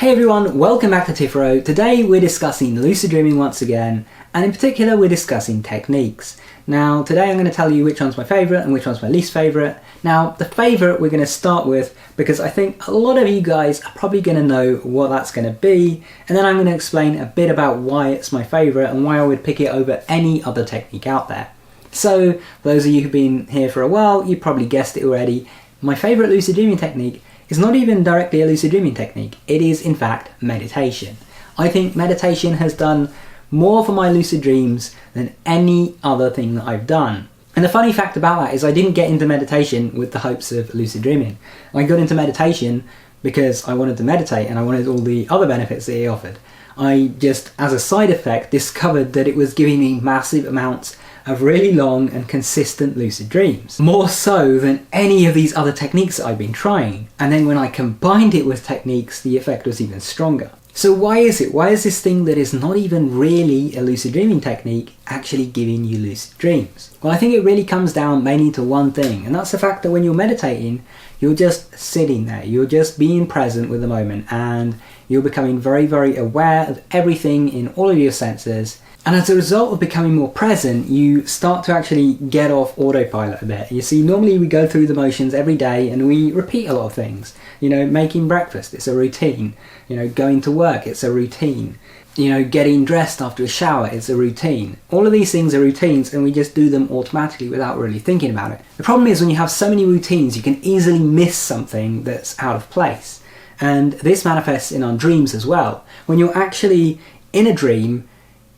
Hey everyone, welcome back to Tipharot. Today we're discussing lucid dreaming once again, and in particular we're discussing techniques. Now today I'm going to tell you which one's my favourite and which one's my least favourite. Now the favourite we're going to start with because I think a lot of you guys are probably going to know what that's going to be, and then I'm going to explain a bit about why it's my favourite and why I would pick it over any other technique out there. So for those of you who've been here for a while, you probably guessed it already. My favourite lucid dreaming technique is not even directly a lucid dreaming technique, it is in fact meditation. I think meditation has done more for my lucid dreams than any other thing that I've done. And the funny fact about that is I didn't get into meditation with the hopes of lucid dreaming. I got into meditation because I wanted to meditate and I wanted all the other benefits that it offered. I just, as a side effect, discovered that it was giving me massive amounts of really long and consistent lucid dreams. More so than any of these other techniques that I've been trying. And then when I combined it with techniques, the effect was even stronger. So why is it? Why is this thing that is not even really a lucid dreaming technique actually giving you lucid dreams? Well, I think it really comes down mainly to one thing, and that's the fact that when you're meditating, you're just sitting there, you're just being present with the moment, and you're becoming very, very aware of everything in all of your senses. And as a result of becoming more present, you start to actually get off autopilot a bit. You see, normally we go through the motions every day and we repeat a lot of things. You know, making breakfast, it's a routine. You know, going to work, it's a routine. You know, getting dressed after a shower, it's a routine. All of these things are routines and we just do them automatically without really thinking about it. The problem is when you have so many routines, you can easily miss something that's out of place. And this manifests in our dreams as well. When you're actually in a dream,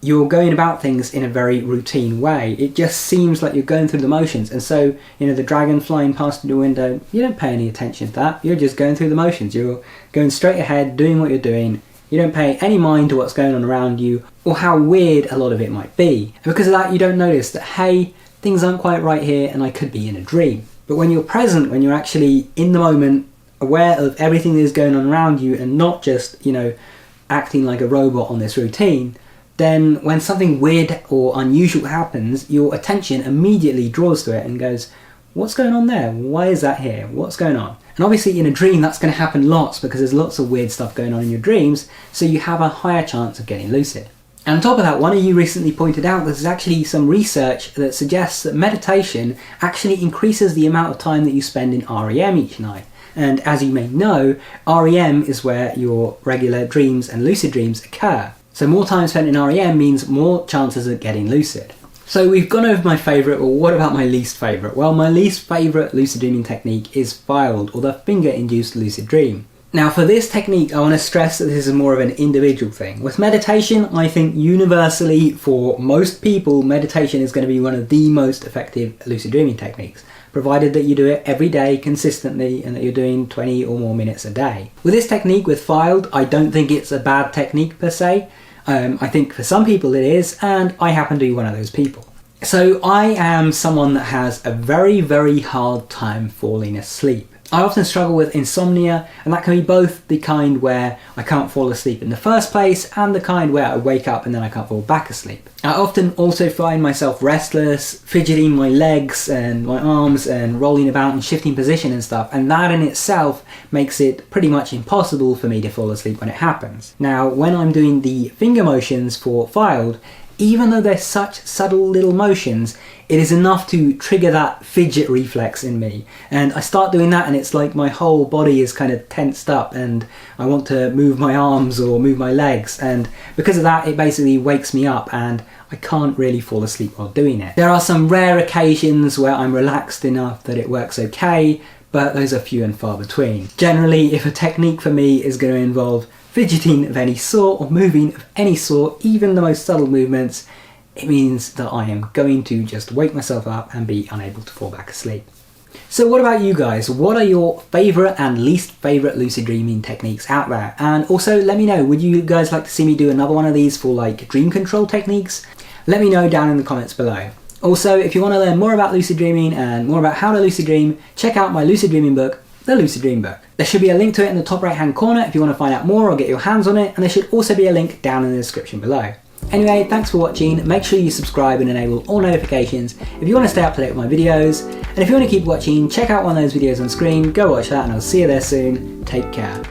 you're going about things in a very routine way. It just seems like you're going through the motions. And so, you know, the dragon flying past your window, you don't pay any attention to that. You're just going through the motions. You're going straight ahead, doing what you're doing. You don't pay any mind to what's going on around you or how weird a lot of it might be. And because of that, you don't notice that, hey, things aren't quite right here and I could be in a dream. But when you're present, when you're actually in the moment, aware of everything that is going on around you and not just, you know, acting like a robot on this routine, then when something weird or unusual happens, your attention immediately draws to it and goes, what's going on there? Why is that here? What's going on? And obviously in a dream that's going to happen lots because there's lots of weird stuff going on in your dreams, so you have a higher chance of getting lucid. And on top of that, one of you recently pointed out there's actually some research that suggests that meditation actually increases the amount of time that you spend in REM each night. And as you may know, REM is where your regular dreams and lucid dreams occur. So more time spent in REM means more chances of getting lucid. So we've gone over my favourite, well, what about my least favourite? Well, my least favourite lucid dreaming technique is FILD, or the finger-induced lucid dream. Now for this technique, I want to stress that this is more of an individual thing. With meditation, I think universally for most people, meditation is going to be one of the most effective lucid dreaming techniques, provided that you do it every day consistently and that you're doing 20 or more minutes a day. With this technique, with FILD, I don't think it's a bad technique per se. I think for some people it is, and I happen to be one of those people. So I am someone that has a very, very hard time falling asleep. I often struggle with insomnia, and that can be both the kind where I can't fall asleep in the first place and the kind where I wake up and then I can't fall back asleep. I often also find myself restless, fidgeting my legs and my arms and rolling about and shifting position and stuff, and that in itself makes it pretty much impossible for me to fall asleep when it happens. Now, when I'm doing the finger motions for FILD, even though they're such subtle little motions, it is enough to trigger that fidget reflex in me. And I start doing that and it's like my whole body is kind of tensed up and I want to move my arms or move my legs. And because of that, it basically wakes me up and I can't really fall asleep while doing it. There are some rare occasions where I'm relaxed enough that it works okay, but those are few and far between. Generally, if a technique for me is going to involve fidgeting of any sort or moving of any sort, even the most subtle movements, it means that I am going to just wake myself up and be unable to fall back asleep. So what about you guys? What are your favourite and least favourite lucid dreaming techniques out there? And also let me know, would you guys like to see me do another one of these for like dream control techniques? Let me know down in the comments below. Also, if you want to learn more about lucid dreaming and more about how to lucid dream, check out my lucid dreaming book, The Lucid Dream Book. There should be a link to it in the top right hand corner if you want to find out more or get your hands on it, and there should also be a link down in the description below. Anyway, thanks for watching. Make sure you subscribe and enable all notifications if you want to stay up to date with my videos. And if you want to keep watching, check out one of those videos on screen, go watch that, and I'll see you there soon. Take care.